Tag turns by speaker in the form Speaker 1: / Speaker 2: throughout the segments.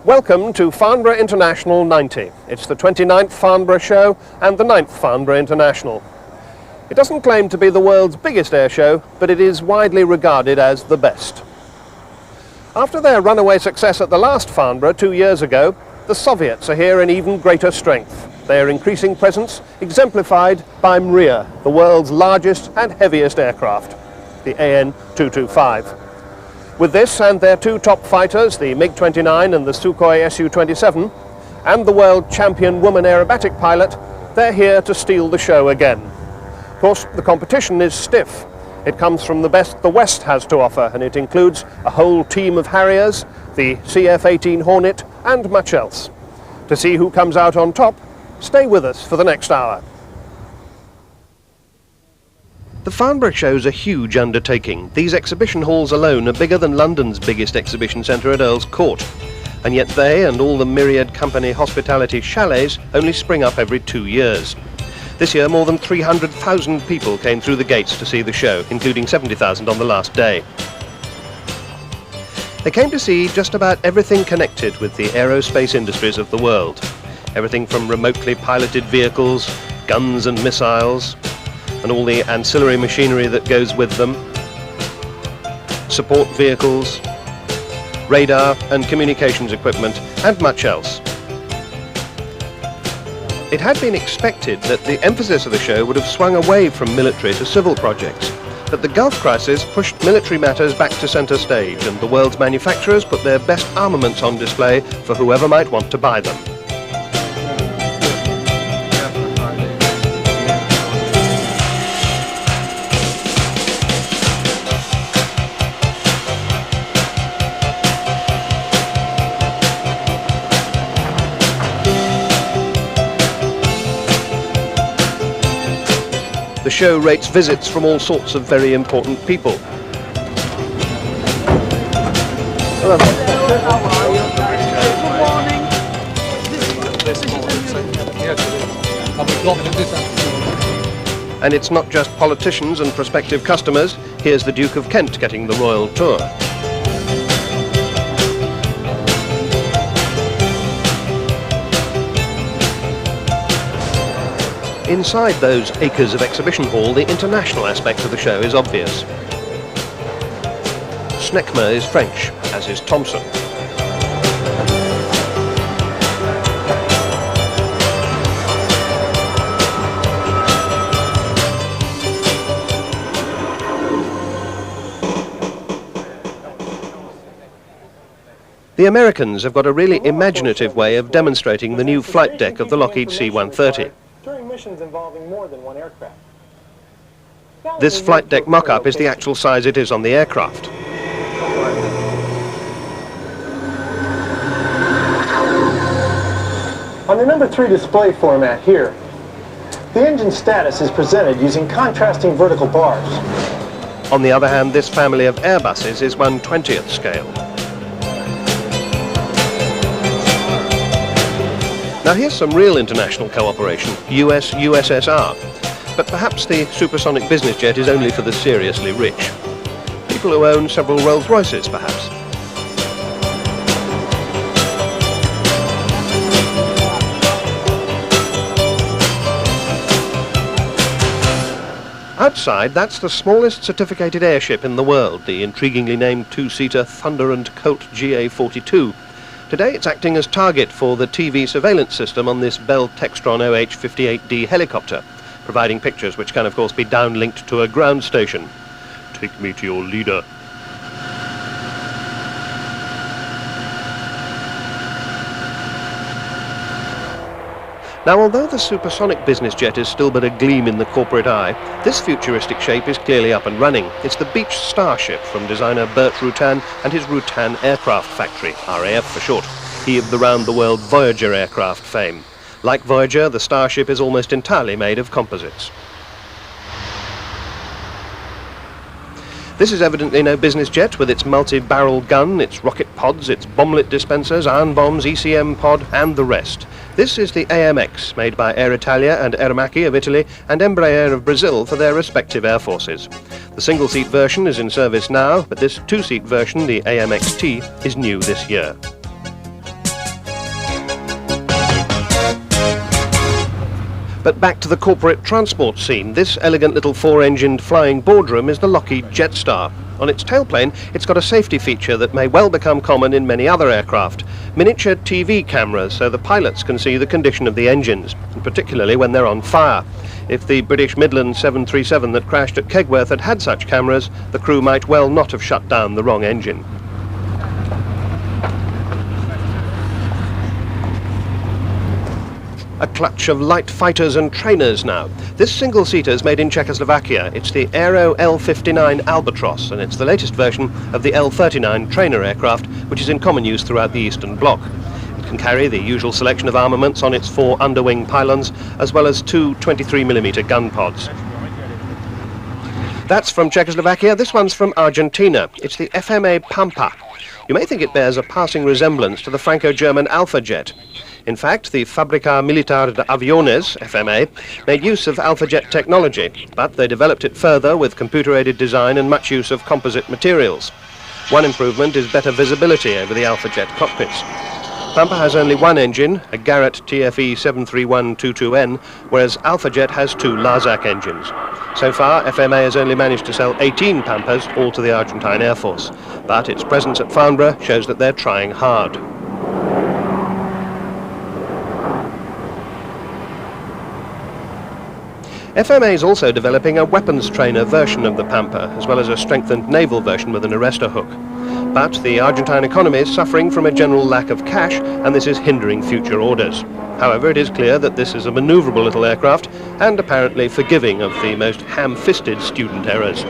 Speaker 1: Welcome to Farnborough International 90. It's the 29th Farnborough show and the 9th Farnborough International. It doesn't claim to be the world's biggest air show, but it is widely regarded as the best. After their runaway success at the last Farnborough 2 years ago, the Soviets are here in even greater strength. Their increasing presence exemplified by Mriya, the world's largest and heaviest aircraft, the AN-225. With this and their two top fighters, the MiG-29 and the Sukhoi Su-27, and the world champion woman aerobatic pilot, they're here to steal the show again. Of course, the competition is stiff. It comes from the best the West has to offer, and it includes a whole team of Harriers, the CF-18 Hornet, and much else. To see who comes out on top, stay with us for the next hour. The Farnborough show's a huge undertaking. These exhibition halls alone are bigger than London's biggest exhibition centre at Earl's Court. And yet they and all the myriad company hospitality chalets only spring up every 2 years. This year more than 300,000 people came through the gates to see the show, including 70,000 on the last day. They came to see just about everything connected with the aerospace industries of the world. Everything from remotely piloted vehicles, guns and missiles, and all the ancillary machinery that goes with them, support vehicles, radar and communications equipment, and much else. It had been expected that the emphasis of the show would have swung away from military to civil projects, but the Gulf crisis pushed military matters back to centre stage, and the world's manufacturers put their best armaments on display for whoever might want to buy them. The show rates visits from all sorts of very important people. Hello.
Speaker 2: How are you? Good morning.
Speaker 1: And it's not just politicians and prospective customers. Here's the Duke of Kent getting the royal tour. Inside those acres of exhibition hall, the international aspect of the show is obvious. Snecma is French, as is Thompson. The Americans have got a really imaginative way of demonstrating the new flight deck of the Lockheed C-130.
Speaker 3: During missions involving more than one aircraft.
Speaker 1: This flight deck mock-up is the actual size it is on the aircraft.
Speaker 3: On the number 3 display format here, the engine status is presented using contrasting vertical bars.
Speaker 1: On the other hand, this family of Airbuses is 1/20th scale. Now here's some real international cooperation, US-USSR. But perhaps the supersonic business jet is only for the seriously rich. People who own several Rolls-Royces, perhaps. Outside, that's the smallest certificated airship in the world, the intriguingly named two-seater Thunder and Colt GA-42. Today it's acting as target for the TV surveillance system on this Bell Textron OH-58D helicopter, providing pictures which can of course be downlinked to a ground station. Take me to your leader. Now, although the supersonic business jet is still but a gleam in the corporate eye, this futuristic shape is clearly up and running. It's the Beech Starship from designer Bert Rutan and his Rutan Aircraft Factory, RAF for short, he of the round-the-world Voyager aircraft fame. Like Voyager, the Starship is almost entirely made of composites. This is evidently no business jet with its multi-barrel gun, its rocket pods, its bomblet dispensers, iron bombs, ECM pod, and the rest. This is the AMX, made by Air Italia and Aermacchi of Italy and Embraer of Brazil for their respective air forces. The single-seat version is in service now, but this two-seat version, the AMX-T, is new this year. But back to the corporate transport scene. This elegant little four-engined flying boardroom is the Lockheed Jetstar. On its tailplane, it's got a safety feature that may well become common in many other aircraft. Miniature TV cameras, so the pilots can see the condition of the engines, and particularly when they're on fire. If the British Midland 737 that crashed at Kegworth had had such cameras, the crew might well not have shut down the wrong engine. A clutch of light fighters and trainers now. This single-seater is made in Czechoslovakia. It's the Aero L-59 Albatros, and it's the latest version of the L-39 trainer aircraft, which is in common use throughout the Eastern Bloc. It can carry the usual selection of armaments on its 4 underwing pylons, as well as 2 23mm gun pods. That's from Czechoslovakia. This one's from Argentina. It's the FMA Pampa. You may think it bears a passing resemblance to the Franco-German Alpha jet. In fact, the Fábrica Militar de Aviones, FMA, made use of Alpha jet technology, but they developed it further with computer-aided design and much use of composite materials. One improvement is better visibility over the Alpha jet cockpits. Pampa has only one engine, a Garrett TFE 73122N, whereas Alpha jet has 2 Larzac engines. So far, FMA has only managed to sell 18 Pampas, all to the Argentine Air Force. But its presence at Farnborough shows that they're trying hard. FMA is also developing a weapons trainer version of the Pampa, as well as a strengthened naval version with an arrestor hook. But the Argentine economy is suffering from a general lack of cash, and this is hindering future orders. However, it is clear that this is a manoeuvrable little aircraft, and apparently forgiving of the most ham-fisted student errors.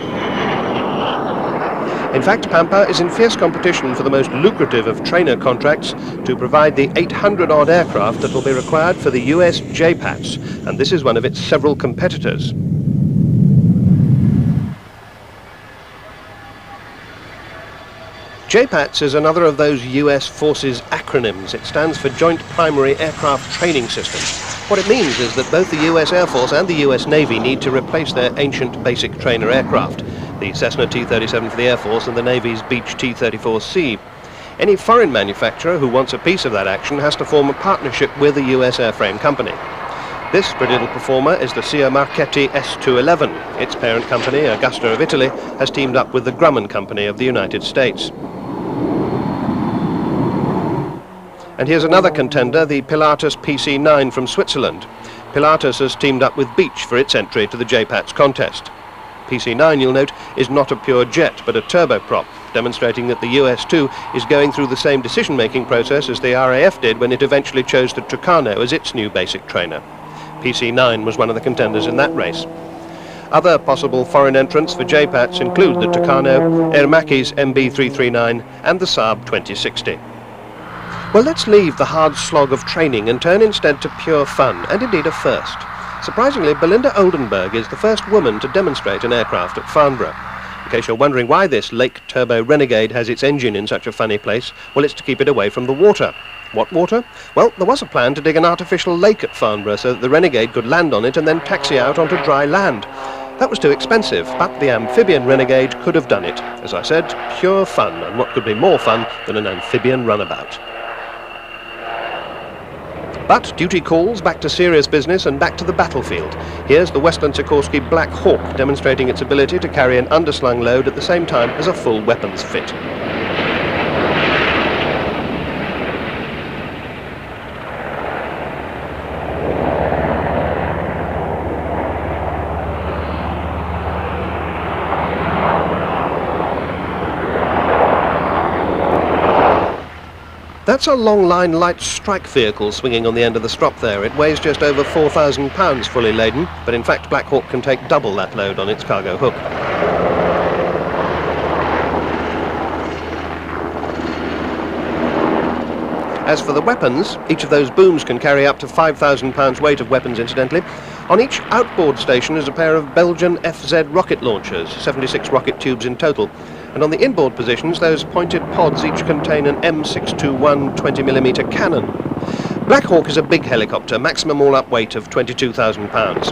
Speaker 1: In fact, Pampa is in fierce competition for the most lucrative of trainer contracts to provide the 800-odd aircraft that will be required for the US JPATS, and this is one of its several competitors. JPATS is another of those US forces acronyms. It stands for Joint Primary Aircraft Training System. What it means is that both the US Air Force and the US Navy need to replace their ancient basic trainer aircraft, the Cessna T-37 for the Air Force and the Navy's Beech T-34C. Any foreign manufacturer who wants a piece of that action has to form a partnership with a US airframe company. This pretty little performer is the Sia Marchetti S211. Its parent company, Augusta of Italy, has teamed up with the Grumman Company of the United States. And here's another contender, the Pilatus PC-9 from Switzerland. Pilatus has teamed up with Beech for its entry to the JPATS contest. PC-9, you'll note, is not a pure jet, but a turboprop, demonstrating that the US, too, is going through the same decision-making process as the RAF did when it eventually chose the Tucano as its new basic trainer. PC-9 was one of the contenders in that race. Other possible foreign entrants for JPATS include the Tucano, Aermaki's MB339, and the Saab 2060. Well, let's leave the hard slog of training and turn instead to pure fun, and indeed a first. Surprisingly, Belinda Oldenburg is the first woman to demonstrate an aircraft at Farnborough. In case you're wondering why this Lake Turbo Renegade has its engine in such a funny place, well, it's to keep it away from the water. What water? Well, there was a plan to dig an artificial lake at Farnborough so that the Renegade could land on it and then taxi out onto dry land. That was too expensive, but the amphibian Renegade could have done it. As I said, pure fun, and what could be more fun than an amphibian runabout? But duty calls, back to serious business and back to the battlefield. Here's the Westland Sikorsky Black Hawk demonstrating its ability to carry an underslung load at the same time as a full weapons fit. That's a long-line light strike vehicle swinging on the end of the strop there. It weighs just over 4,000 pounds fully laden, but in fact Black Hawk can take double that load on its cargo hook. As for the weapons, each of those booms can carry up to 5,000 pounds weight of weapons, incidentally. On each outboard station is a pair of Belgian FZ rocket launchers, 76 rocket tubes in total. And on the inboard positions, those pointed pods each contain an M621 20mm cannon. Black Hawk is a big helicopter, maximum all-up weight of 22,000 pounds.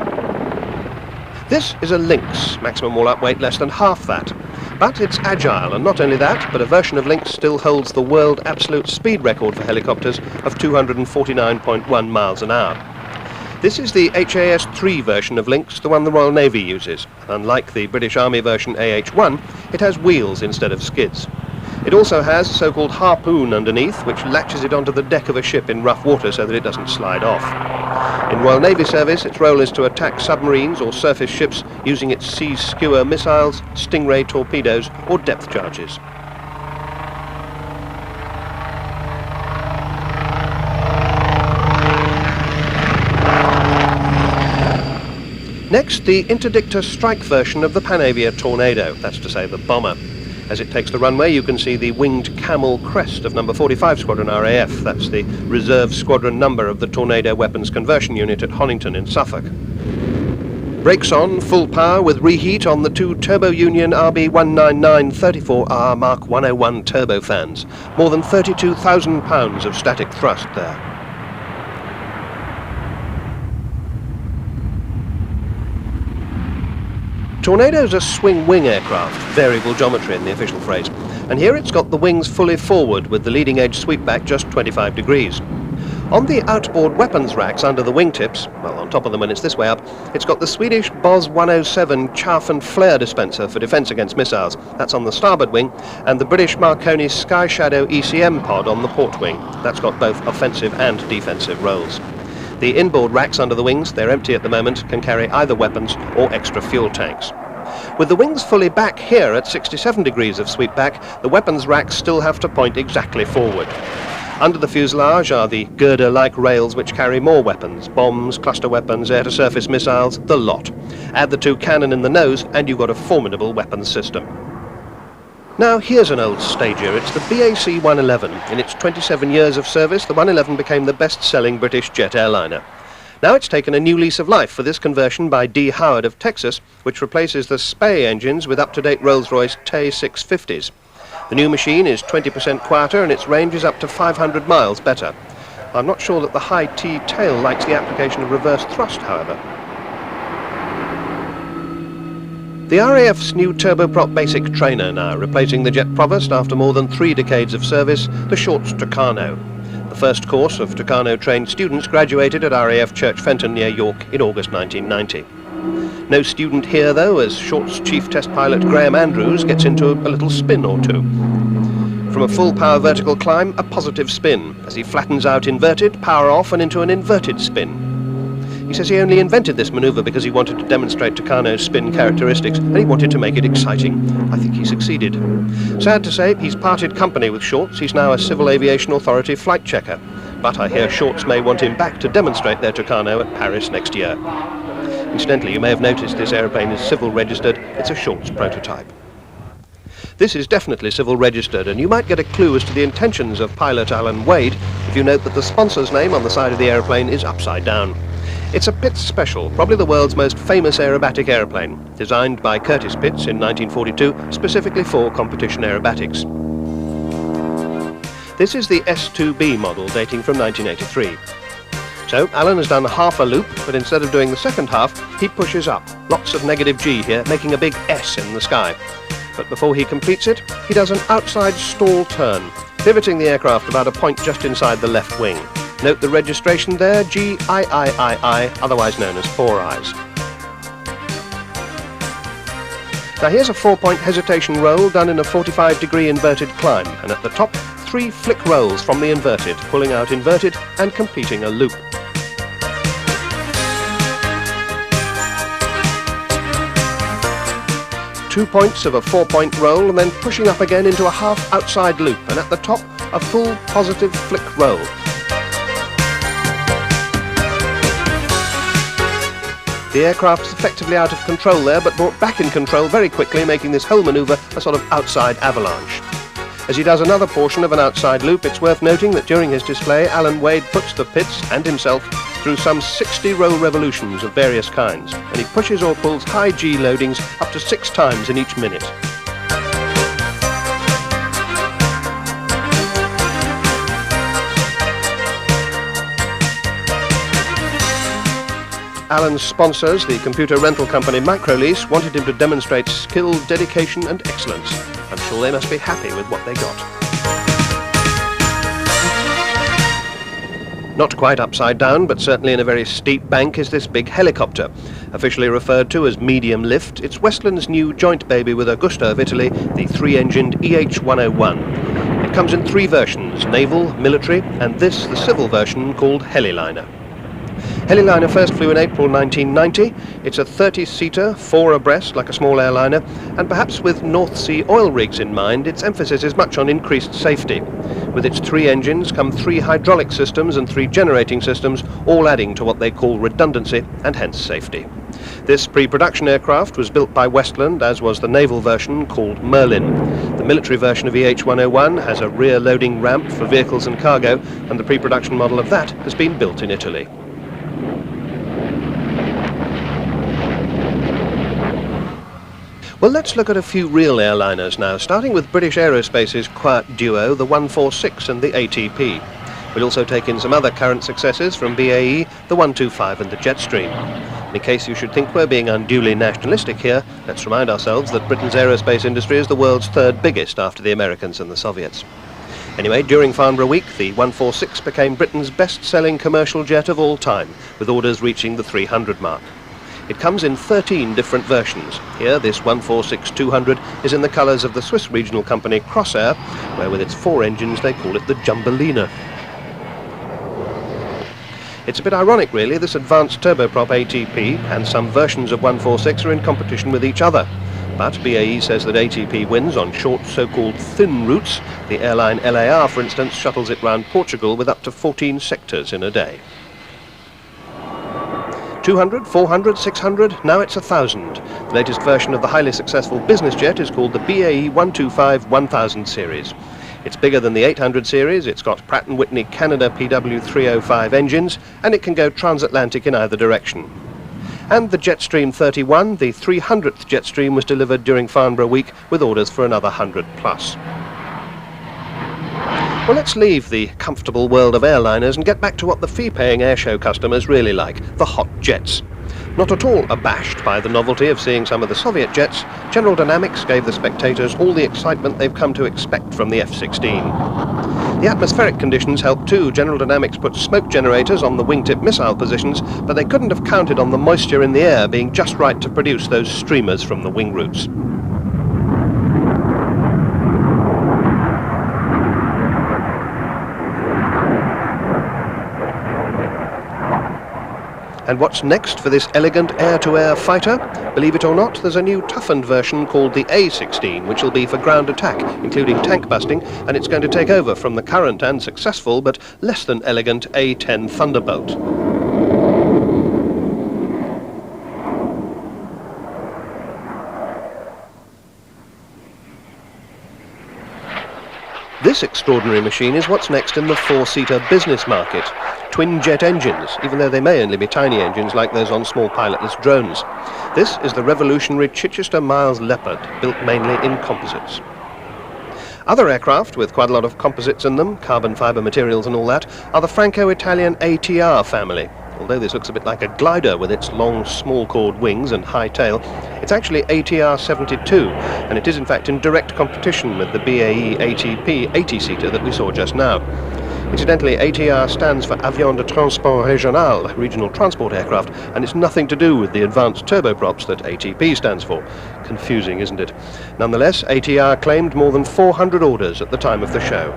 Speaker 1: This is a Lynx, maximum all-up weight less than half that. But it's agile, and not only that, but a version of Lynx still holds the world absolute speed record for helicopters of 249.1 miles an hour. This is the HAS-3 version of Lynx, the one the Royal Navy uses. Unlike the British Army version AH-1, it has wheels instead of skids. It also has a so-called harpoon underneath, which latches it onto the deck of a ship in rough water so that it doesn't slide off. In Royal Navy service, its role is to attack submarines or surface ships using its sea skewer missiles, Stingray torpedoes or depth charges. Next, the interdictor strike version of the Panavia Tornado, that's to say the bomber. As it takes the runway, you can see the winged camel crest of number 45 Squadron RAF. That's the reserve squadron number of the Tornado Weapons Conversion Unit at Honington in Suffolk. Brakes on, full power with reheat on the two Turbo Union RB199 34R Mark 101 turbofans. More than 32,000 pounds of static thrust there. Tornado's a swing-wing aircraft, variable geometry in the official phrase, and here it's got the wings fully forward with the leading edge sweepback just 25 degrees. On the outboard weapons racks under the wingtips, well, on top of them when it's this way up, it's got the Swedish Bos 107 chaff and flare dispenser for defence against missiles. That's on the starboard wing, and the British Marconi Sky Shadow ECM pod on the port wing. That's got both offensive and defensive roles. The inboard racks under the wings, they're empty at the moment, can carry either weapons or extra fuel tanks. With the wings fully back here at 67 degrees of sweepback, the weapons racks still have to point exactly forward. Under the fuselage are the girder-like rails which carry more weapons, bombs, cluster weapons, air-to-surface missiles, the lot. Add the two cannon in the nose and you've got a formidable weapons system. Now here's an old stager. It's the BAC 111. In its 27 years of service, the 111 became the best-selling British jet airliner. Now it's taken a new lease of life for this conversion by D. Howard of Texas, which replaces the Spey engines with up-to-date Rolls-Royce Tay 650s. The new machine is 20% quieter and its range is up to 500 miles better. I'm not sure that the high T tail likes the application of reverse thrust, however. The RAF's new turboprop basic trainer now, replacing the Jet Provost after more than 3 decades of service, the Shorts Tucano. The first course of Tucano-trained students graduated at RAF Church Fenton near York in August 1990. No student here, though, as Shorts Chief Test Pilot Graham Andrews gets into a little spin or two. From a full-power vertical climb, a positive spin. As he flattens out inverted, power off and into an inverted spin. He says he only invented this manoeuvre because he wanted to demonstrate Tucano's spin characteristics and he wanted to make it exciting. I think he succeeded. Sad to say, he's parted company with Shorts. He's now a Civil Aviation Authority flight checker. But I hear Shorts may want him back to demonstrate their Tucano at Paris next year. Incidentally, you may have noticed this aeroplane is civil registered. It's a Shorts prototype. This is definitely civil registered, and you might get a clue as to the intentions of pilot Alan Wade if you note that the sponsor's name on the side of the aeroplane is upside down. It's a Pitts Special, probably the world's most famous aerobatic aeroplane, designed by Curtis Pitts in 1942 specifically for competition aerobatics. This is the S2B model dating from 1983. So Alan has done half a loop, but instead of doing the second half, he pushes up. Lots of negative G here, making a big S in the sky. But before he completes it, he does an outside stall turn, pivoting the aircraft about a point just inside the left wing. Note the registration there, GIIII, otherwise known as 4 Eyes. Now here's a 4-point hesitation roll done in a 45-degree inverted climb, and at the top, 3 flick rolls from the inverted, pulling out inverted and completing a loop. Two points of a 4-point roll and then pushing up again into a half outside loop, and at the top, a full positive flick roll. The aircraft's effectively out of control there, but brought back in control very quickly, making this whole manoeuvre a sort of outside avalanche. As he does another portion of an outside loop, it's worth noting that during his display, Alan Wade puts the Pitts and himself through some 60 roll revolutions of various kinds, and he pushes or pulls high G loadings up to 6 times in each minute. Alan's sponsors, the computer rental company Microlease, wanted him to demonstrate skill, dedication and excellence. I'm sure they must be happy with what they got. Not quite upside down, but certainly in a very steep bank, is this big helicopter. Officially referred to as medium lift, it's Westland's new joint baby with Augusta of Italy, the three-engined EH-101. It comes in three versions, naval, military, and this, the civil version, called Heliliner. Heliliner first flew in April 1990. It's a 30-seater, 4 abreast, like a small airliner, and perhaps with North Sea oil rigs in mind, its emphasis is much on increased safety. With its 3 engines come 3 hydraulic systems and 3 generating systems, all adding to what they call redundancy and hence safety. This pre-production aircraft was built by Westland, as was the naval version called Merlin. The military version of EH-101 has a rear loading ramp for vehicles and cargo, and the pre-production model of that has been built in Italy. Well, let's look at a few real airliners now, starting with British Aerospace's quiet duo, the 146 and the ATP. We'll also take in some other current successes from BAE, the 125 and the Jetstream. In case you should think we're being unduly nationalistic here, let's remind ourselves that Britain's aerospace industry is the world's 3rd biggest after the Americans and the Soviets. Anyway, during Farnborough week, the 146 became Britain's best-selling commercial jet of all time, with orders reaching the 300 mark. It comes in 13 different versions. Here, this 146-200 is in the colours of the Swiss regional company Crossair, where with its 4 engines they call it the Jumbelina. It's a bit ironic, really. This advanced turboprop ATP and some versions of 146 are in competition with each other. But BAE says that ATP wins on short, so-called thin routes. The airline LAR, for instance, shuttles it round Portugal with up to 14 sectors in a day. 200, 400, 600, now it's 1,000. The latest version of the highly successful business jet is called the BAE 125-1000 series. It's bigger than the 800 series, it's got Pratt & Whitney Canada PW305 engines, and it can go transatlantic in either direction. And the Jetstream 31, the 300th Jetstream, was delivered during Farnborough week with orders for another 100 plus. Well, let's leave the comfortable world of airliners and get back to what the fee-paying airshow customers really like, the hot jets. Not at all abashed by the novelty of seeing some of the Soviet jets, General Dynamics gave the spectators all the excitement they've come to expect from the F-16. The atmospheric conditions helped too. General Dynamics put smoke generators on the wingtip missile positions, but they couldn't have counted on the moisture in the air being just right to produce those streamers from the wing roots. And what's next for this elegant air-to-air fighter? Believe it or not, there's a new toughened version called the A-16, which will be for ground attack, including tank busting, and it's going to take over from the current and successful, but less than elegant A-10 Thunderbolt. This extraordinary machine is what's next in the 4-seater business market. Twin-jet engines, even though they may only be tiny engines like those on small pilotless drones. This is the revolutionary Chichester Miles Leopard, built mainly in composites. Other aircraft with quite a lot of composites in them, carbon fibre materials and all that, are the Franco-Italian ATR family. Although this looks a bit like a glider with its long, small-chord wings and high tail, it's actually ATR 72, and it is in fact in direct competition with the BAE ATP 80-seater that we saw just now. Incidentally, ATR stands for Avion de Transport Régional, regional transport aircraft, and it's nothing to do with the advanced turboprops that ATP stands for. Confusing, isn't it? Nonetheless, ATR claimed more than 400 orders at the time of the show.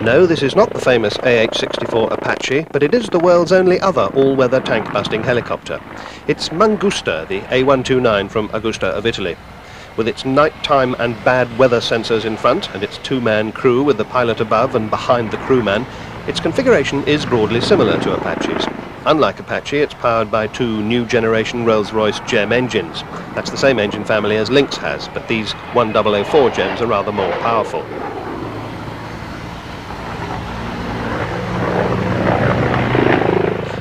Speaker 1: No, this is not the famous AH-64 Apache, but it is the world's only other all-weather tank-busting helicopter. It's Mangusta, the A129 from Augusta of Italy. With its nighttime and bad weather sensors in front and its 2-man crew with the pilot above and behind the crewman, its configuration is broadly similar to Apache's. Unlike Apache, it's powered by 2 new-generation Rolls-Royce GEM engines. That's the same engine family as Lynx has, but these 1004 GEMs are rather more powerful.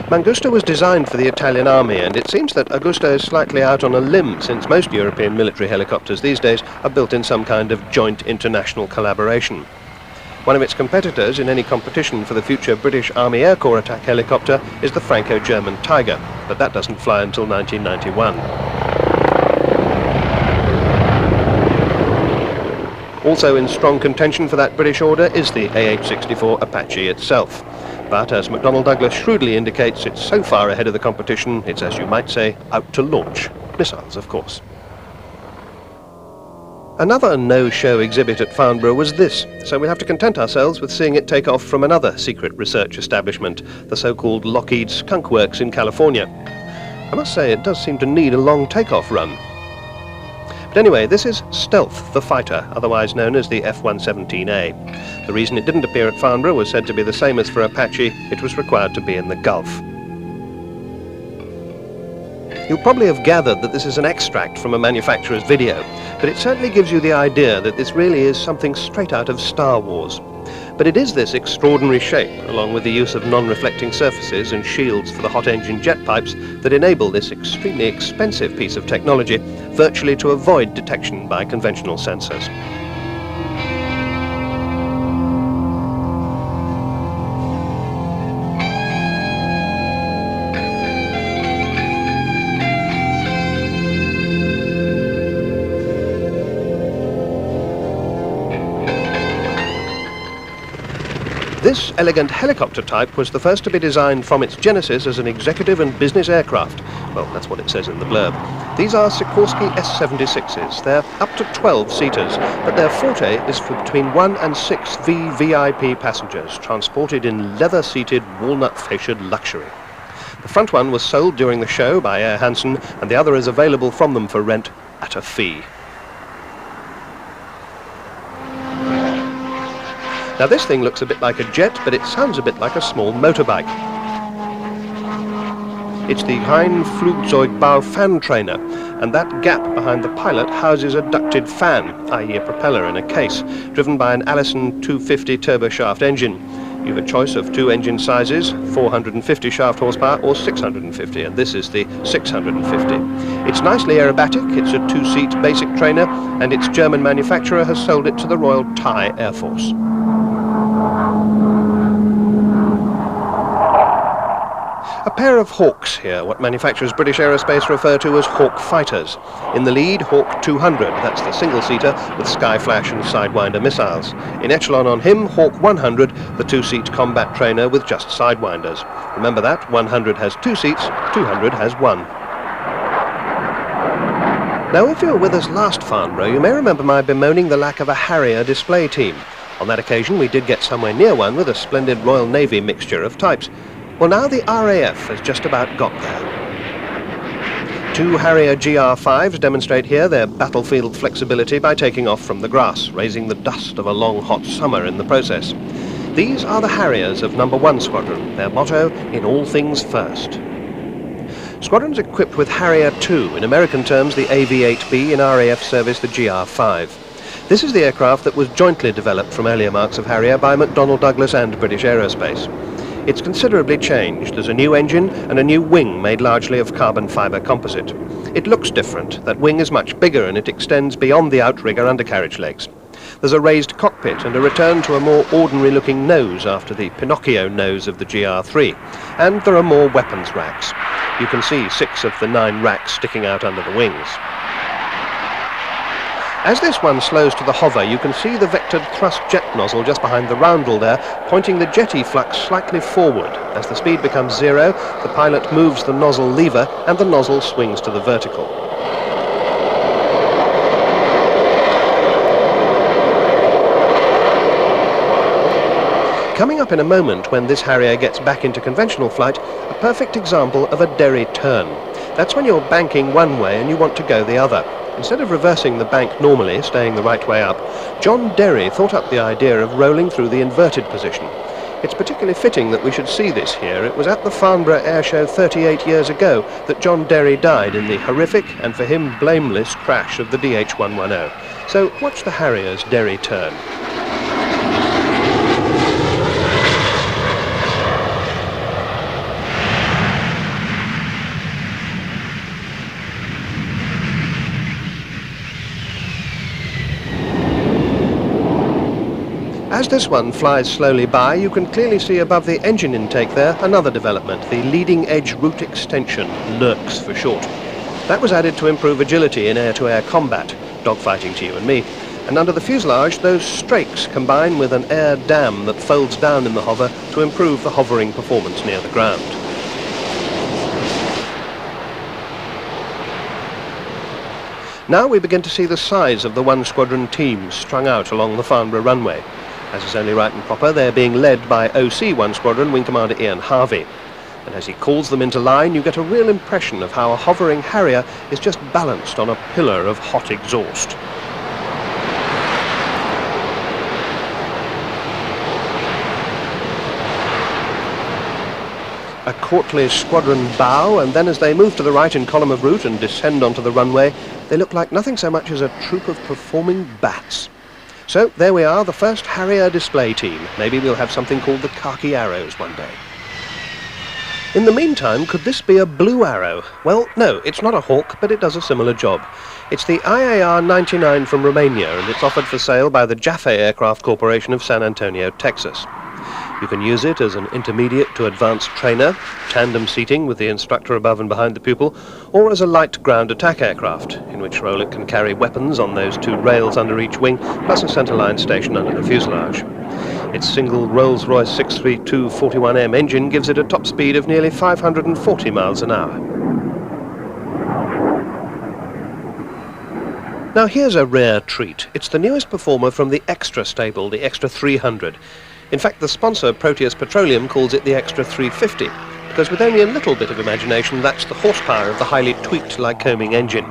Speaker 1: Mangusta was designed for the Italian army, and it seems that Augusta is slightly out on a limb, since most European military helicopters these days are built in some kind of joint international collaboration. One of its competitors in any competition for the future British Army Air Corps attack helicopter is the Franco-German Tiger, but that doesn't fly until 1991. Also in strong contention for that British order is the AH-64 Apache itself. But as McDonnell Douglas shrewdly indicates, it's so far ahead of the competition, it's, as you might say, out to launch. Missiles, of course. Another no-show exhibit at Farnborough was this, so we'll have to content ourselves with seeing it take off from another secret research establishment, the so-called Lockheed Skunk Works in California. I must say it does seem to need a long takeoff run. But anyway, this is Stealth, the fighter, otherwise known as the F-117A. The reason it didn't appear at Farnborough was said to be the same as for Apache, it was required to be in the Gulf. You'll probably have gathered that this is an extract from a manufacturer's video, but it certainly gives you the idea that this really is something straight out of Star Wars. But it is this extraordinary shape, along with the use of non-reflecting surfaces and shields for the hot engine jet pipes, that enable this extremely expensive piece of technology virtually to avoid detection by conventional sensors. This elegant helicopter type was the first to be designed from its genesis as an executive and business aircraft. Well, that's what it says in the blurb. These are Sikorsky S-76s. They're up to 12-seaters, but their forte is for between 1 and 6 VVIP passengers, transported in leather-seated, walnut-fashioned luxury. The front one was sold during the show by Air Hansen, and the other is available from them for rent at a fee. Now this thing looks a bit like a jet, but it sounds a bit like a small motorbike. It's the Flugzeugbau fan trainer, and that gap behind the pilot houses a ducted fan, i.e. a propeller in a case, driven by an Allison 250 turboshaft engine. You have a choice of two engine sizes, 450 shaft horsepower or 650, and this is the 650. It's nicely aerobatic, it's a two-seat basic trainer, and its German manufacturer has sold it to the Royal Thai Air Force. A pair of Hawks here, what manufacturers British Aerospace refer to as Hawk fighters. In the lead, Hawk 200, that's the single-seater with Skyflash and Sidewinder missiles. In echelon on him, Hawk 100, the two-seat combat trainer with just Sidewinders. Remember that, 100 has 2 seats, 200 has 1. Now, if you were with us last Farnborough, you may remember my bemoaning the lack of a Harrier display team. On that occasion, we did get somewhere near one with a splendid Royal Navy mixture of types. Well, now the RAF has just about got there. 2 Harrier GR5s demonstrate here their battlefield flexibility by taking off from the grass, raising the dust of a long hot summer in the process. These are the Harriers of No. 1 Squadron, their motto, in all things first. Squadron's equipped with Harrier 2, in American terms the AV-8B, in RAF service the GR5. This is the aircraft that was jointly developed from earlier marks of Harrier by McDonnell Douglas and British Aerospace. It's considerably changed. There's a new engine and a new wing made largely of carbon fibre composite. It looks different. That wing is much bigger and it extends beyond the outrigger undercarriage legs. There's a raised cockpit and a return to a more ordinary-looking nose after the Pinocchio nose of the GR3. And there are more weapons racks. You can see 6 of the 9 racks sticking out under the wings. As this one slows to the hover, you can see the vectored thrust jet nozzle just behind the roundel there, pointing the jet efflux slightly forward. As the speed becomes 0, the pilot moves the nozzle lever and the nozzle swings to the vertical. Coming up in a moment, when this Harrier gets back into conventional flight, a perfect example of a Derry turn. That's when you're banking one way and you want to go the other. Instead of reversing the bank normally, staying the right way up, John Derry thought up the idea of rolling through the inverted position. It's particularly fitting that we should see this here. It was at the Farnborough Air Show 38 years ago that John Derry died in the horrific, and for him blameless, crash of the DH-110. So watch the Harrier's Derry turn. As this one flies slowly by, you can clearly see above the engine intake there another development, the leading edge root extension, LERX for short. That was added to improve agility in air-to-air combat, dogfighting to you and me, And under the fuselage, those strakes combine with an air dam that folds down in the hover to improve the hovering performance near the ground. Now we begin to see the size of the one squadron teams strung out along the Farnborough runway. As is only right and proper, they're being led by OC 1 Squadron Wing Commander Ian Harvey. And as he calls them into line, you get a real impression of how a hovering Harrier is just balanced on a pillar of hot exhaust. A courtly squadron bow, and then as they move to the right in column of route and descend onto the runway, they look like nothing so much as a troop of performing bats. So there we are, the first Harrier display team. Maybe we'll have something called the Khaki Arrows one day. In the meantime, could this be a Blue Arrow? Well, no, it's not a Hawk, but it does a similar job. It's the IAR-99 from Romania, and it's offered for sale by the Jaffe Aircraft Corporation of San Antonio, Texas. You can use it as an intermediate to advanced trainer, tandem seating with the instructor above and behind the pupil, or as a light ground attack aircraft, in which role it can carry weapons on those two rails under each wing, plus a centerline station under the fuselage. Its single Rolls-Royce 632 41M engine gives it a top speed of nearly 540 miles an hour. Now here's a rare treat. It's the newest performer from the Extra stable, the Extra 300. In fact, the sponsor, Proteus Petroleum, calls it the Extra 350, because with only a little bit of imagination, that's the horsepower of the highly tweaked Lycoming engine.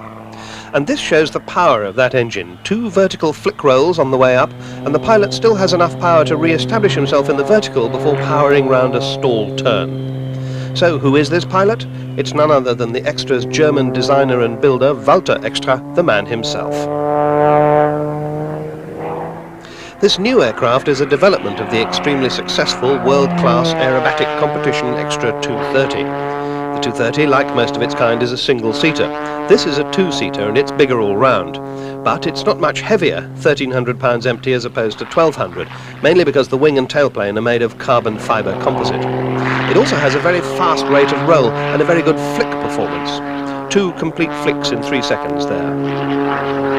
Speaker 1: And this shows the power of that engine. 2 vertical flick rolls on the way up, and the pilot still has enough power to re-establish himself in the vertical before powering round a stall turn. So who is this pilot? It's none other than the Extra's German designer and builder, Walter Extra, the man himself. This new aircraft is a development of the extremely successful world-class aerobatic competition Extra 230. The 230, like most of its kind, is a single-seater. This is a two-seater and it's bigger all round. But it's not much heavier, 1,300 pounds empty as opposed to 1,200, mainly because the wing and tailplane are made of carbon fibre composite. It also has a very fast rate of roll and a very good flick performance. 2 complete flicks in 3 seconds there.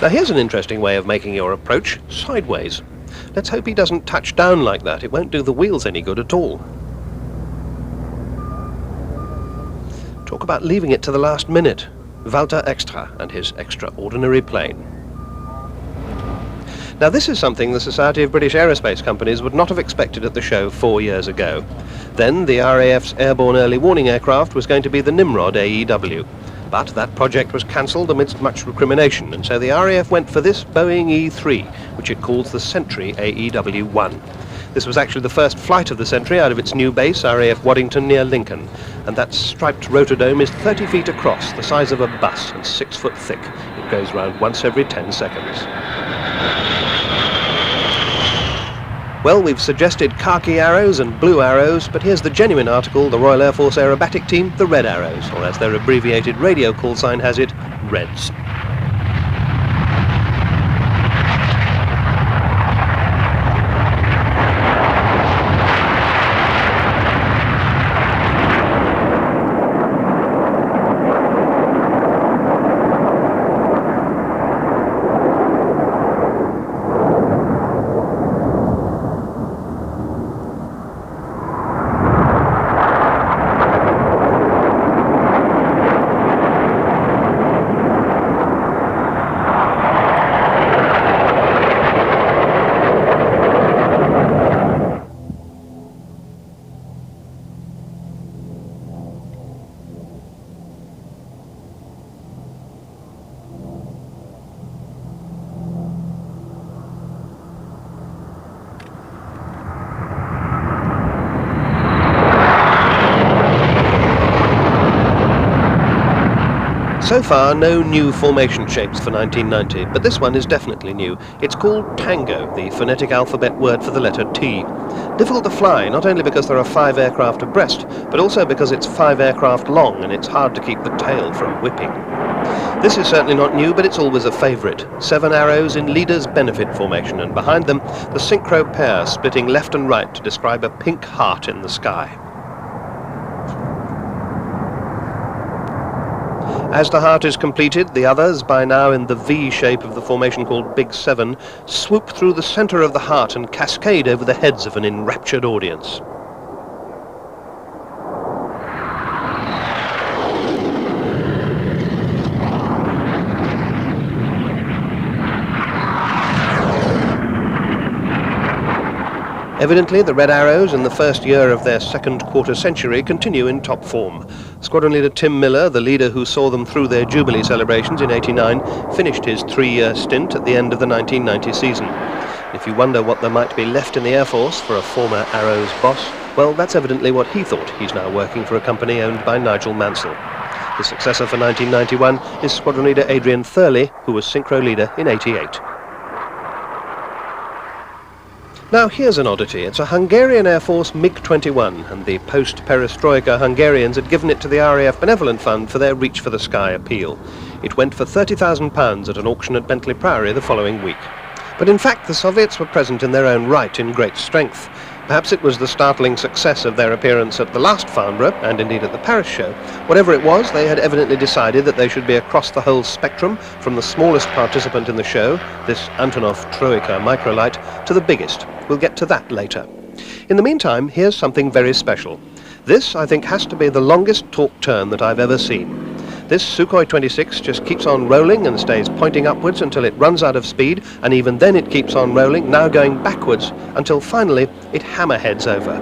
Speaker 1: Now here's an interesting way of making your approach sideways. Let's hope he doesn't touch down like that. It won't do the wheels any good at all. Talk about leaving it to the last minute. Walter Extra and his extraordinary plane. Now this is something the Society of British Aerospace Companies would not have expected at the show 4 years ago. Then the RAF's airborne early warning aircraft was going to be the Nimrod AEW. But that project was cancelled amidst much recrimination, and so the RAF went for this Boeing E-3, which it calls the Sentry AEW-1. This was actually the first flight of the Sentry out of its new base, RAF Waddington, near Lincoln, and that striped rotodome is 30 feet across, the size of a bus, and 6 foot thick. It goes round once every 10 seconds. Well, we've suggested khaki arrows and blue arrows, but here's the genuine article, the Royal Air Force Aerobatic Team, the Red Arrows, or as their abbreviated radio call sign has it, Reds. So far, no new formation shapes for 1990, but this one is definitely new. It's called Tango, the phonetic alphabet word for the letter T. Difficult to fly, not only because there are 5 aircraft abreast, but also because it's 5 aircraft long and it's hard to keep the tail from whipping. This is certainly not new, but it's always a favourite. 7 arrows in leader's benefit formation, and behind them, the synchro pair splitting left and right to describe a pink heart in the sky. As the heart is completed, the others, by now in the V shape of the formation called Big 7, swoop through the centre of the heart and cascade over the heads of an enraptured audience. Evidently, the Red Arrows, in the first year of their second quarter-century, continue in top form. Squadron leader Tim Miller, the leader who saw them through their Jubilee celebrations in '89, finished his 3-year stint at the end of the 1990 season. If you wonder what there might be left in the Air Force for a former Arrows boss, well, that's evidently what he thought. He's now working for a company owned by Nigel Mansell. His successor for 1991 is Squadron leader Adrian Thurley, who was synchro leader in '88. Now here's an oddity. It's a Hungarian Air Force MiG-21, and the post-perestroika Hungarians had given it to the RAF Benevolent Fund for their Reach for the Sky appeal. It went for £30,000 at an auction at Bentley Priory the following week. But in fact the Soviets were present in their own right in great strength. Perhaps it was the startling success of their appearance at the last Farnborough, and indeed at the Paris show. Whatever it was, they had evidently decided that they should be across the whole spectrum, from the smallest participant in the show, this Antonov Troika microlight, to the biggest. We'll get to that later. In the meantime, here's something very special. This, I think, has to be the longest torque turn that I've ever seen. This Sukhoi 26 just keeps on rolling and stays pointing upwards until it runs out of speed, and even then it keeps on rolling, now going backwards, until finally it hammerheads over.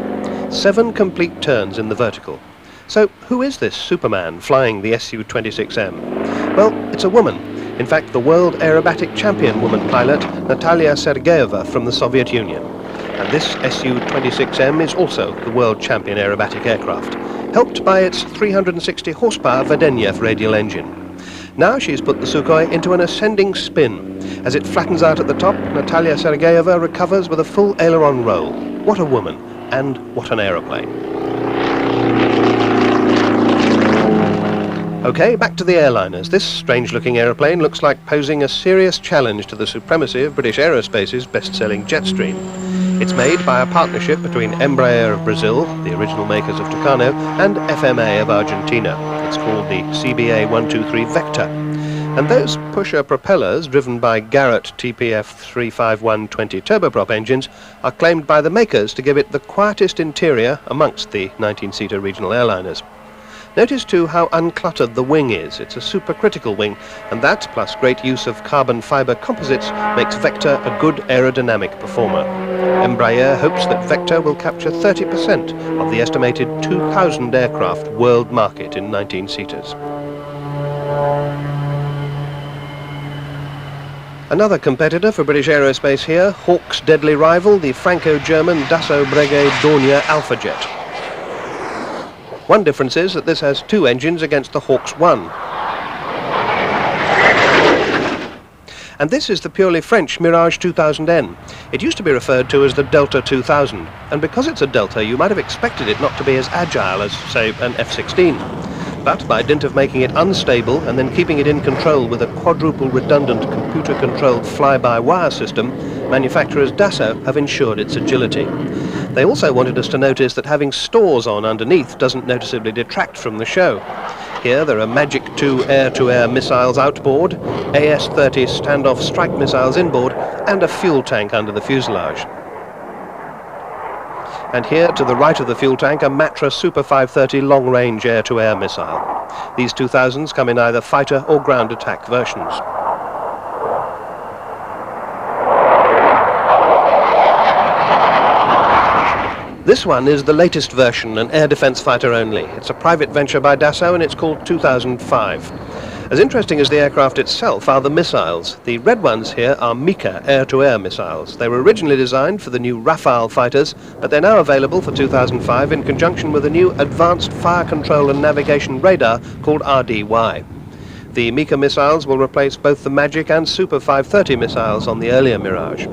Speaker 1: 7 complete turns in the vertical. So who is this Superman flying the Su-26M? Well, it's a woman. In fact, the world aerobatic champion woman pilot, Natalia Sergeyeva from the Soviet Union. And this Su-26M is also the world champion aerobatic aircraft, helped by its 360 horsepower Vedenev radial engine. Now she's put the Sukhoi into an ascending spin. As it flattens out at the top, Natalia Sergeyeva recovers with a full aileron roll. What a woman, and what an aeroplane. Okay, back to the airliners. This strange-looking aeroplane looks like posing a serious challenge to the supremacy of British Aerospace's best-selling Jetstream. It's made by a partnership between Embraer of Brazil, the original makers of Tucano, and FMA of Argentina. It's called the CBA 123 Vector. And those pusher propellers, driven by Garrett TPF 35120 turboprop engines, are claimed by the makers to give it the quietest interior amongst the 19-seater regional airliners. Notice too how uncluttered the wing is. It's a supercritical wing, and that, plus great use of carbon fibre composites, makes Vector a good aerodynamic performer. Embraer hopes that Vector will capture 30% of the estimated 2,000 aircraft world market in 19-seaters. Another competitor for British Aerospace here, Hawk's deadly rival, the Franco-German Dassault Breguet Dornier Alphajet. One difference is that this has 2 engines against the Hawk's 1. And this is the purely French Mirage 2000N. It used to be referred to as the Delta 2000, and because it's a Delta, you might have expected it not to be as agile as, say, an F-16. But by dint of making it unstable and then keeping it in control with a quadruple redundant computer-controlled fly-by-wire system, manufacturers Dassault have ensured its agility. They also wanted us to notice that having stores on underneath doesn't noticeably detract from the show. Here there are Magic 2 air-to-air missiles outboard, AS-30 standoff strike missiles inboard, and a fuel tank under the fuselage. And here, to the right of the fuel tank, a Matra Super 530 long-range air-to-air missile. These 2000s come in either fighter or ground attack versions. This one is the latest version, an air defense fighter only. It's a private venture by Dassault, and it's called 2005. As interesting as the aircraft itself are the missiles. The red ones here are Mika air-to-air missiles. They were originally designed for the new Rafale fighters, but they're now available for 2005 in conjunction with a new advanced fire control and navigation radar called RDY. The Mika missiles will replace both the Magic and Super 530 missiles on the earlier Mirage.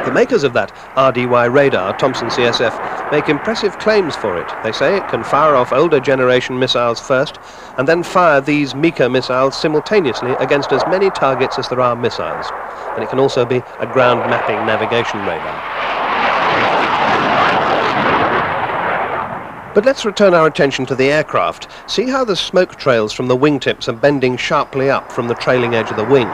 Speaker 1: The makers of that RDY radar, Thompson CSF, make impressive claims for it. They say it can fire off older generation missiles first and then fire these Mika missiles simultaneously against as many targets as there are missiles. And it can also be a ground mapping navigation radar. But let's return our attention to the aircraft. See how the smoke trails from the wingtips are bending sharply up from the trailing edge of the wing.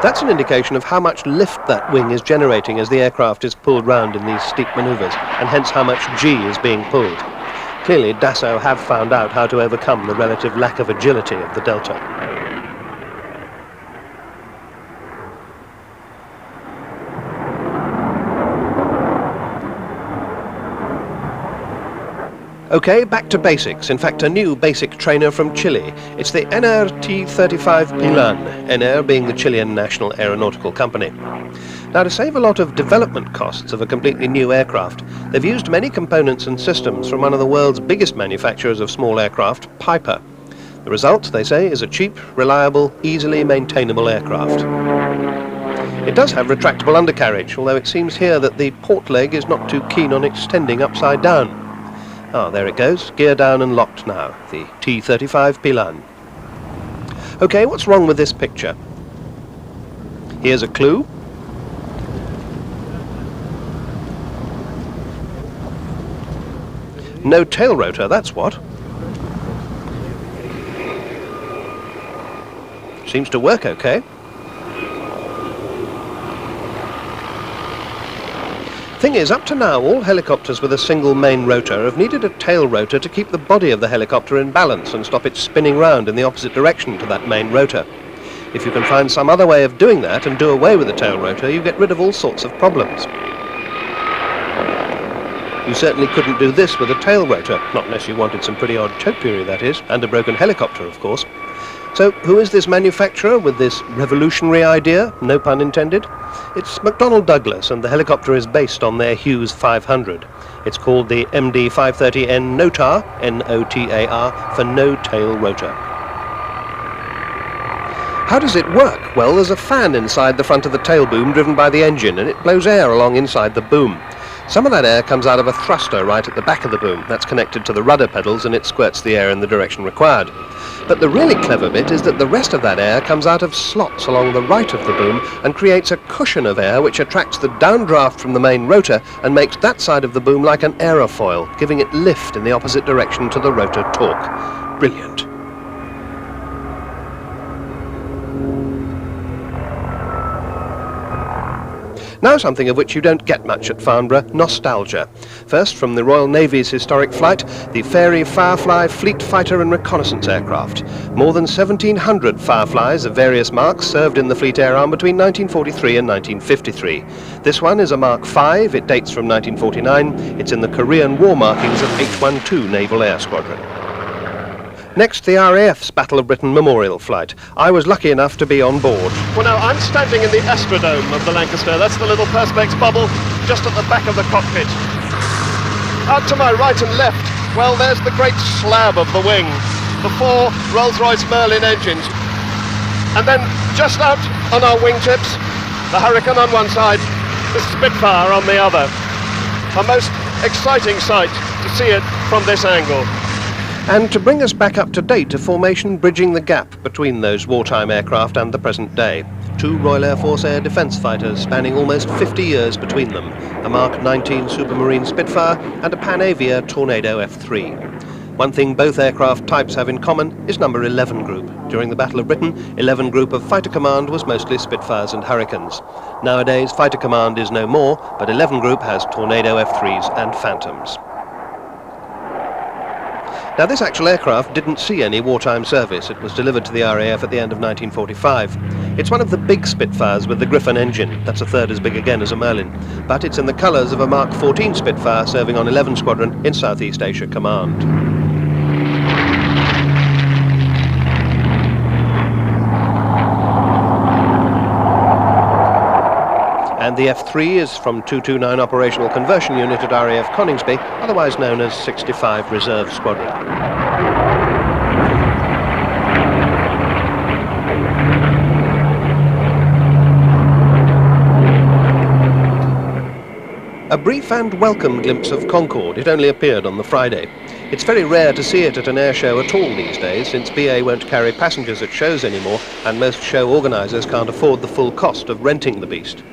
Speaker 1: That's an indication of how much lift that wing is generating as the aircraft is pulled round in these steep manoeuvres, and hence how much G is being pulled. Clearly, Dassault have found out how to overcome the relative lack of agility of the Delta. Okay, back to basics. In fact, a new basic trainer from Chile. It's the NR-T-35 Pilan, NR being the Chilean National Aeronautical Company. Now, to save a lot of development costs of a completely new aircraft, they've used many components and systems from one of the world's biggest manufacturers of small aircraft, Piper. The result, they say, is a cheap, reliable, easily maintainable aircraft. It does have retractable undercarriage, although it seems here that the port leg is not too keen on extending upside down. Ah, there it goes, gear down and locked now, the T-35 Pilan. Okay, what's wrong with this picture? Here's a clue. No tail rotor, that's what. Seems to work okay. Thing is, up to now, all helicopters with a single main rotor have needed a tail rotor to keep the body of the helicopter in balance and stop it spinning round in the opposite direction to that main rotor. If you can find some other way of doing that and do away with the tail rotor, you get rid of all sorts of problems. You certainly couldn't do this with a tail rotor, not unless you wanted some pretty odd topiary, that is, and a broken helicopter, of course. So, who is this manufacturer with this revolutionary idea? No pun intended. It's McDonnell Douglas, and the helicopter is based on their Hughes 500. It's called the MD-530N NOTAR, N-O-T-A-R, for no tail rotor. How does it work? Well, there's a fan inside the front of the tail boom driven by the engine, and it blows air along inside the boom. Some of that air comes out of a thruster right at the back of the boom. That's connected to the rudder pedals, and it squirts the air in the direction required. But the really clever bit is that the rest of that air comes out of slots along the right of the boom and creates a cushion of air which attracts the downdraft from the main rotor and makes that side of the boom like an aerofoil, giving it lift in the opposite direction to the rotor torque. Brilliant. Now something of which you don't get much at Farnborough, nostalgia. First, from the Royal Navy's historic flight, the Fairey Firefly Fleet Fighter and Reconnaissance Aircraft. More than 1,700 Fireflies of various marks served in the Fleet Air Arm between 1943 and 1953. This one is a Mark V, it dates from 1949, it's in the Korean War markings of H-12 Naval Air Squadron. Next, the RAF's Battle of Britain Memorial Flight. I was lucky enough to be on board. Well, now, I'm standing in the Astrodome of the Lancaster. That's the little Perspex bubble just at the back of the cockpit. Out to my right and left, well, there's the great slab of the wing, the 4 Rolls-Royce Merlin engines. And then, just out on our wingtips, the Hurricane on one side, the Spitfire on the other. A most exciting sight to see it from this angle. And to bring us back up to date, a formation bridging the gap between those wartime aircraft and the present day. 2 Royal Air Force air defence fighters spanning almost 50 years between them, a Mark 19 Supermarine Spitfire and a Panavia Tornado F3. One thing both aircraft types have in common is number 11 group. During the Battle of Britain, 11 group of fighter command was mostly Spitfires and Hurricanes. Nowadays, fighter command is no more, but 11 group has Tornado F3s and Phantoms. Now, this actual aircraft didn't see any wartime service. It was delivered to the RAF at the end of 1945. It's one of the big Spitfires with the Griffon engine. That's a third as big again as a Merlin. But it's in the colours of a Mark 14 Spitfire serving on 11 Squadron in Southeast Asia Command. And the F3 is from 229 Operational Conversion Unit at RAF Coningsby, otherwise known as 65 Reserve Squadron. A brief and welcome glimpse of Concorde. It only appeared on the Friday. It's very rare to see it at an air show at all these days, since BA won't carry passengers at shows anymore, and most show organisers can't afford the full cost of renting the beast.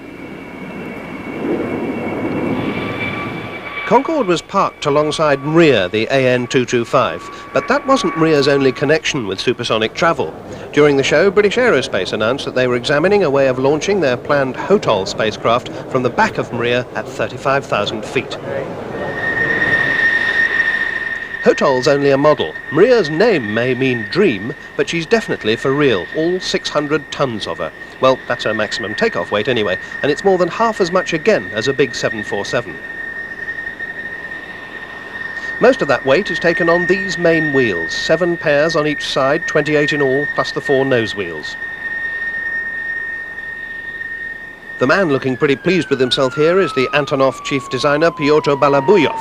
Speaker 1: Concorde was parked alongside MRIA, the AN225, but that wasn't MRIA's only connection with supersonic travel. During the show, British Aerospace announced that they were examining a way of launching their planned HOTOL spacecraft from the back of MRIA at 35,000 feet. HOTOL's only a model. MRIA's name may mean dream, but she's definitely for real, all 600 tons of her. Well, that's her maximum takeoff weight anyway, and it's more than half as much again as a big 747. Most of that weight is taken on these main wheels, 7 pairs on each side, 28 in all, plus the 4 nose wheels. The man looking pretty pleased with himself here is the Antonov chief designer, Pyotr Balabuyov.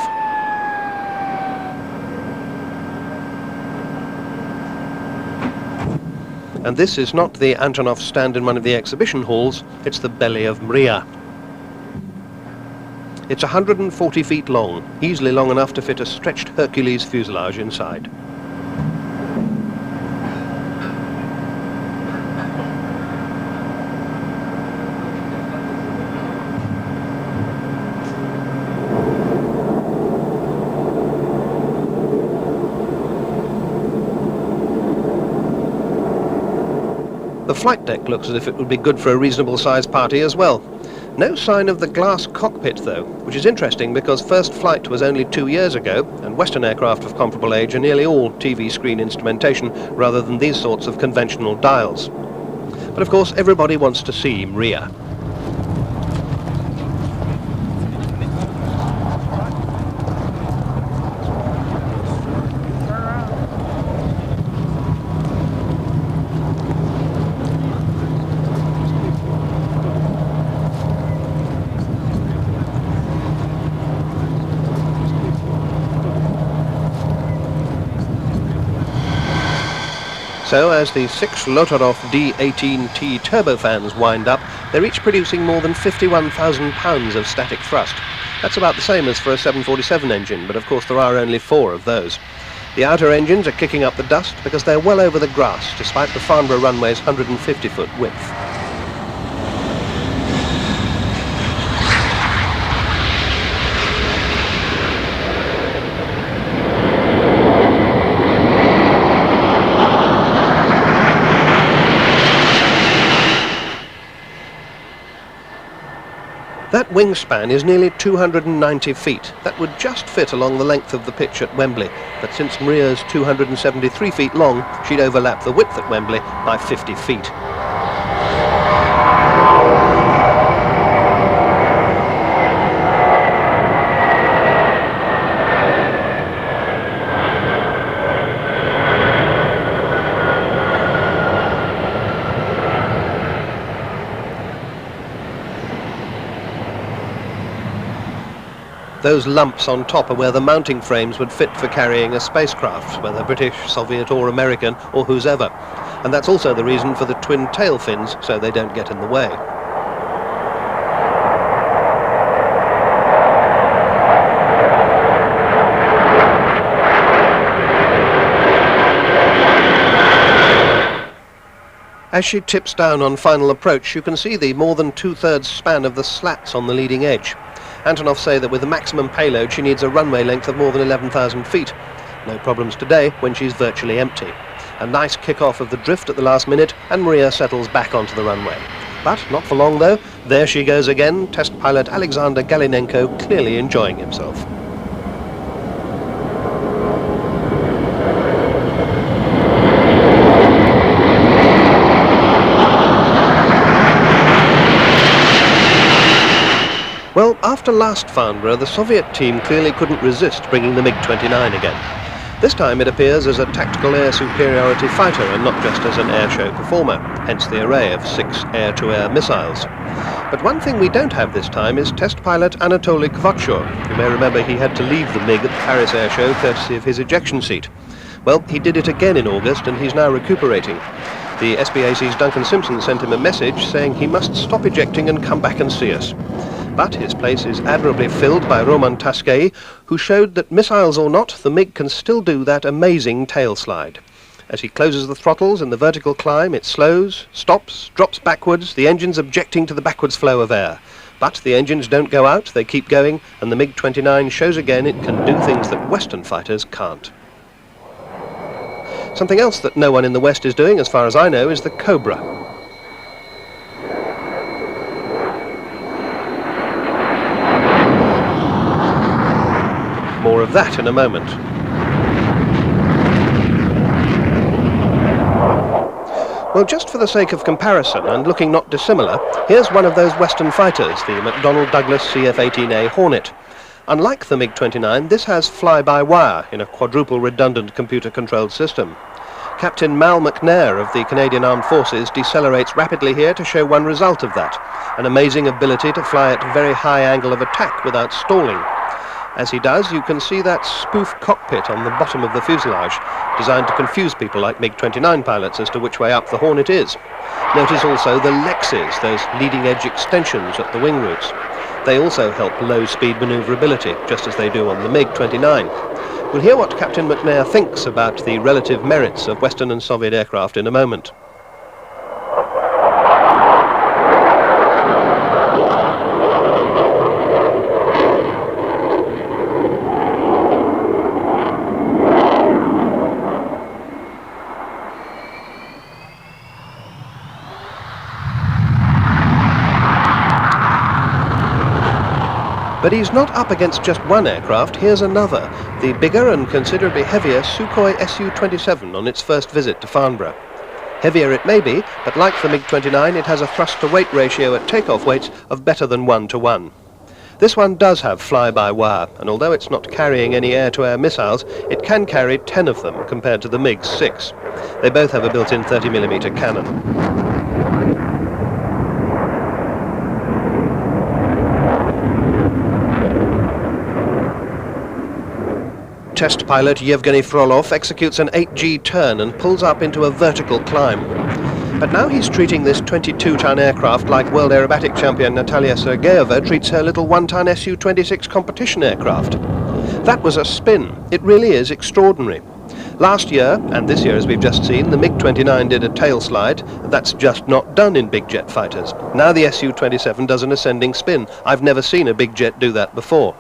Speaker 1: And this is not the Antonov stand in one of the exhibition halls, it's the belly of MRIA. It's 140 feet long, easily long enough to fit a stretched Hercules fuselage inside. The flight deck looks as if it would be good for a reasonable sized party as well. No sign of the glass cockpit though, which is interesting because first flight was only 2 years ago, and Western aircraft of comparable age are nearly all TV screen instrumentation rather than these sorts of conventional dials. But of course everybody wants to see MRIA. So as the 6 Lotarov D18T turbofans wind up, they're each producing more than 51,000 pounds of static thrust. That's about the same as for a 747 engine, but of course there are only 4 of those. The outer engines are kicking up the dust because they're well over the grass, despite the Farnborough runway's 150-foot width. That wingspan is nearly 290 feet. That would just fit along the length of the pitch at Wembley, but since MRIA's 273 feet long, she'd overlap the width at Wembley by 50 feet. Those lumps on top are where the mounting frames would fit for carrying a spacecraft, whether British, Soviet or American or whose ever. And that's also the reason for the twin tail fins, so they don't get in the way. As she tips down on final approach, you can see the more than 2/3 span of the slats on the leading edge. Antonov say that with the maximum payload she needs a runway length of more than 11,000 feet. No problems today when she's virtually empty. A nice kick-off of the drift at the last minute and MRIA settles back onto the runway. But not for long though. There she goes again, test pilot Alexander Galinenko clearly enjoying himself. Well, after last Farnborough, the Soviet team clearly couldn't resist bringing the MiG-29 again. This time it appears as a tactical air superiority fighter and not just as an airshow performer, hence the array of 6 air-to-air missiles. But one thing we don't have this time is test pilot Anatoly Kvatchor. You may remember he had to leave the MiG at the Paris airshow courtesy of his ejection seat. Well, he did it again in August and he's now recuperating. The SBAC's Duncan Simpson sent him a message saying he must stop ejecting and come back and see us. But his place is admirably filled by Roman Tasquet, who showed that missiles or not, the MiG can still do that amazing tail slide. As he closes the throttles in the vertical climb, it slows, stops, drops backwards, the engines objecting to the backwards flow of air. But the engines don't go out, they keep going, and the MiG-29 shows again it can do things that Western fighters can't. Something else that no one in the West is doing, as far as I know, is the Cobra. More of that in a moment. Well, just for the sake of comparison, and looking not dissimilar, here's one of those Western fighters, the McDonnell Douglas CF-18A Hornet. Unlike the MiG-29, this has fly-by-wire in a quadruple redundant computer-controlled system. Captain Mal McNair of the Canadian Armed Forces decelerates rapidly here to show one result of that, an amazing ability to fly at a very high angle of attack without stalling. As he does, you can see that spoof cockpit on the bottom of the fuselage, designed to confuse people like MiG-29 pilots as to which way up the Hornet is. Notice also the Lexes, those leading-edge extensions at the wing roots. They also help low-speed manoeuvrability, just as they do on the MiG-29. We'll hear what Captain McNair thinks about the relative merits of Western and Soviet aircraft in a moment. But he's not up against just one aircraft, here's another, the bigger and considerably heavier Sukhoi Su-27 on its first visit to Farnborough. Heavier it may be, but like the MiG-29, it has a thrust-to-weight ratio at takeoff weights of better than 1:1. This one does have fly-by-wire, and although it's not carrying any air-to-air missiles, it can carry 10 of them compared to the MiG's 6. They both have a built-in 30mm cannon. Test pilot Yevgeny Frolov executes an 8G turn and pulls up into a vertical climb. But now he's treating this 22-ton aircraft like world aerobatic champion Natalia Sergeyeva treats her little 1-ton Su-26 competition aircraft. That was a spin. It really is extraordinary. Last year, and this year as we've just seen, the MiG-29 did a tail slide. That's just not done in big jet fighters. Now the Su-27 does an ascending spin. I've never seen a big jet do that before.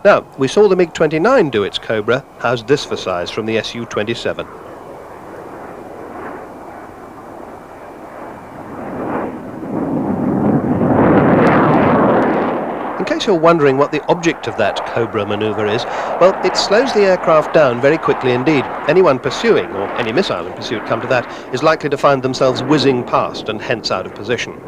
Speaker 1: Now, we saw the MiG-29 do its Cobra. How's this for size from the Su-27? In case you're wondering what the object of that Cobra maneuver is, well, it slows the aircraft down very quickly indeed. Anyone pursuing, or any missile in pursuit, come to that, is likely to find themselves whizzing past and hence out of position.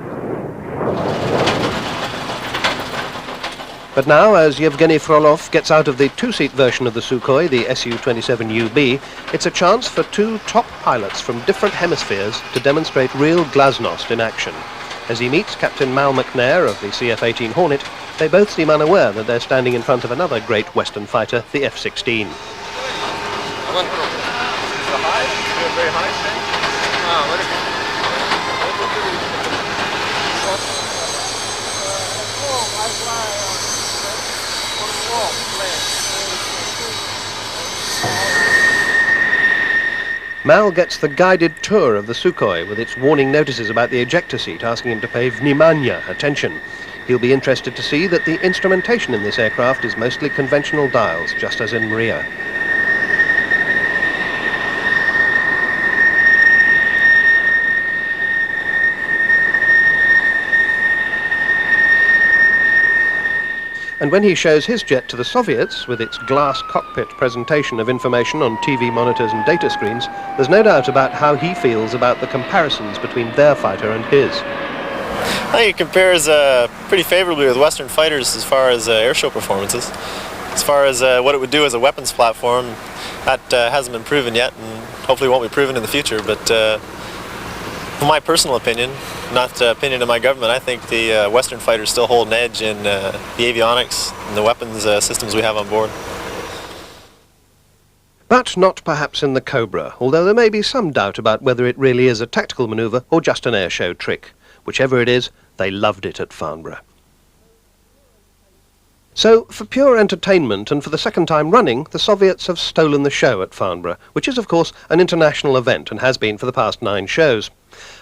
Speaker 1: But now, as Yevgeny Frolov gets out of the two-seat version of the Sukhoi, the Su-27UB, it's a chance for two top pilots from different hemispheres to demonstrate real glasnost in action. As he meets Captain Mal McNair of the CF-18 Hornet, they both seem unaware that they're standing in front of another great Western fighter, the F-16. Mal gets the guided tour of the Sukhoi with its warning notices about the ejector seat asking him to pay vнимание, attention. He'll be interested to see that the instrumentation in this aircraft is mostly conventional dials, just as in Maria. And when he shows his jet to the Soviets, with its glass cockpit presentation of information on TV monitors and data screens, there's no doubt about how he feels about the comparisons between their fighter and his.
Speaker 4: I think it compares pretty favorably with Western fighters as far as airshow performances. As far as what it would do as a weapons platform, that hasn't been proven yet, and hopefully won't be proven in the future, but in my personal opinion, not the opinion of my government, I think the Western fighters still hold an edge in the avionics and the weapons systems we have on board.
Speaker 1: But not perhaps in the Cobra, although there may be some doubt about whether it really is a tactical manoeuvre or just an airshow trick. Whichever it is, they loved it at Farnborough. So, for pure entertainment and for the second time running, the Soviets have stolen the show at Farnborough, which is of course an international event and has been for the past 9 shows.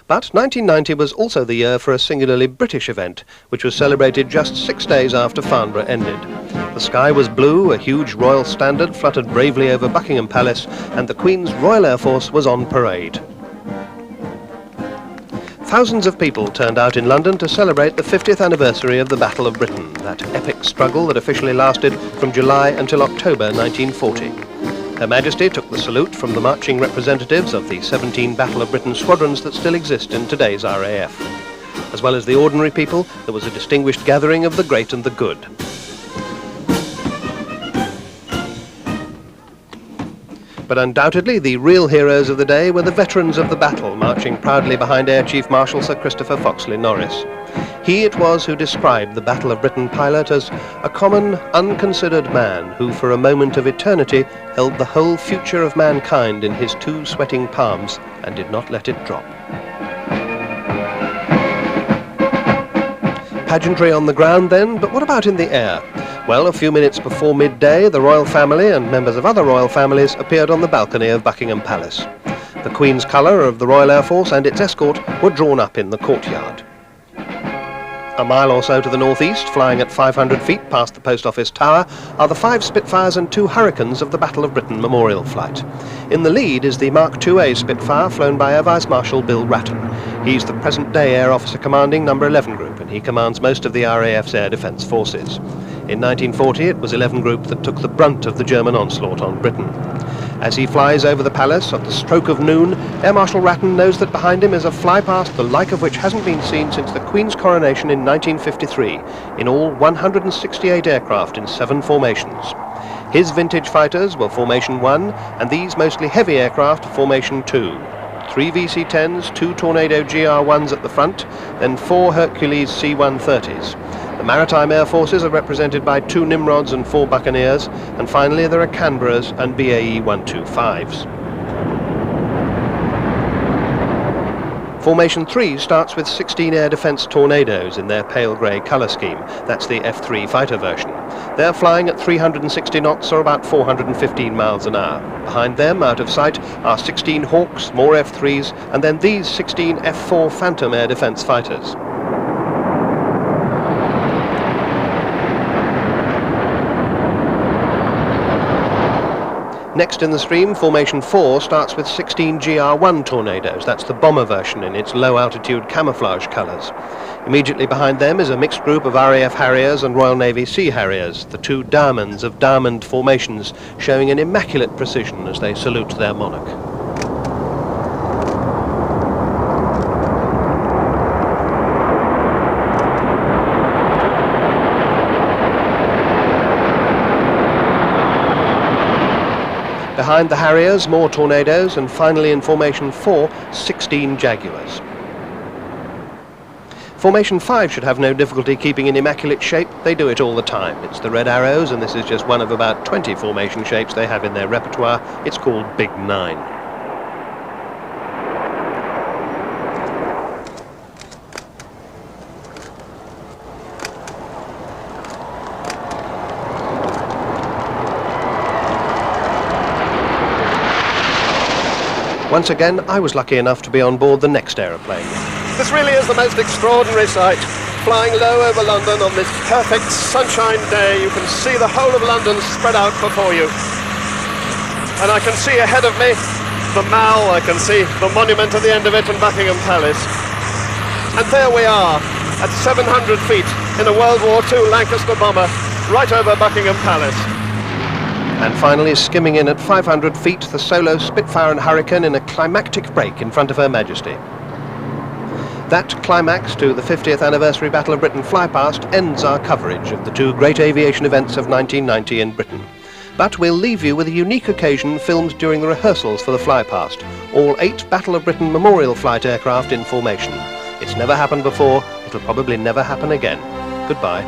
Speaker 1: But 1990 was also the year for a singularly British event, which was celebrated just 6 days after Farnborough ended. The sky was blue, a huge royal standard fluttered bravely over Buckingham Palace, and the Queen's Royal Air Force was on parade. Thousands of people turned out in London to celebrate the 50th anniversary of the Battle of Britain, that epic struggle that officially lasted from July until October 1940. Her Majesty took the salute from the marching representatives of the 17 Battle of Britain squadrons that still exist in today's RAF. As well as the ordinary people, there was a distinguished gathering of the great and the good. But undoubtedly the real heroes of the day were the veterans of the battle, marching proudly behind Air Chief Marshal Sir Christopher Foxley Norris. He it was who described the Battle of Britain pilot as a common, unconsidered man who for a moment of eternity held the whole future of mankind in his 2 sweating palms and did not let it drop. Pageantry on the ground then, but what about in the air? Well, a few minutes before midday, the royal family and members of other royal families appeared on the balcony of Buckingham Palace. The Queen's colour of the Royal Air Force and its escort were drawn up in the courtyard. A mile or so to the northeast, flying at 500 feet past the Post Office Tower, are the 5 Spitfires and 2 Hurricanes of the Battle of Britain Memorial Flight. In the lead is the Mark IIA Spitfire flown by Air Vice Marshal Bill Ratton. He's the present-day Air Officer commanding No. 11 Group, and he commands most of the RAF's air defence forces. In 1940, it was 11 Group that took the brunt of the German onslaught on Britain. As he flies over the palace at the stroke of noon, Air Marshal Ratton knows that behind him is a flypast the like of which hasn't been seen since the Queen's coronation in 1953, in all 168 aircraft in 7 formations. His vintage fighters were Formation 1, and these mostly heavy aircraft Formation 2. 3 VC-10s, 2 Tornado GR-1s at the front, then 4 Hercules C-130s. The Maritime Air Forces are represented by 2 Nimrods and 4 Buccaneers, and finally there are Canberras and BAE 125s. Formation 3 starts with 16 air defence Tornadoes in their pale grey colour scheme. That's the F-3 fighter version. They're flying at 360 knots or about 415 miles an hour. Behind them, out of sight, are 16 Hawks, more F-3s, and then these 16 F-4 Phantom air defence fighters. Next in the stream, Formation 4 starts with 16 GR-1 Tornadoes. That's the bomber version in its low-altitude camouflage colours. Immediately behind them is a mixed group of RAF Harriers and Royal Navy Sea Harriers, the 2 Diamonds of diamond formations, showing an immaculate precision as they salute their monarch. Behind the Harriers, more Tornadoes, and finally in Formation 4, 16 Jaguars. Formation 5 should have no difficulty keeping in immaculate shape. They do it all the time. It's the Red Arrows, and this is just one of about 20 formation shapes they have in their repertoire. It's called Big 9. Once again, I was lucky enough to be on board the next aeroplane. This really is the most extraordinary sight. Flying low over London on this perfect sunshine day, you can see the whole of London spread out before you. And I can see ahead of me the Mall, I can see the monument at the end of it and Buckingham Palace. And there we are, at 700 feet, in a World War II Lancaster bomber, right over Buckingham Palace. And finally, skimming in at 500 feet, the solo Spitfire and Hurricane in a climactic break in front of Her Majesty. That climax to the 50th anniversary Battle of Britain flypast ends our coverage of the 2 great aviation events of 1990 in Britain. But we'll leave you with a unique occasion filmed during the rehearsals for the flypast. All 8 Battle of Britain Memorial Flight aircraft in formation. It's never happened before, it'll probably never happen again. Goodbye.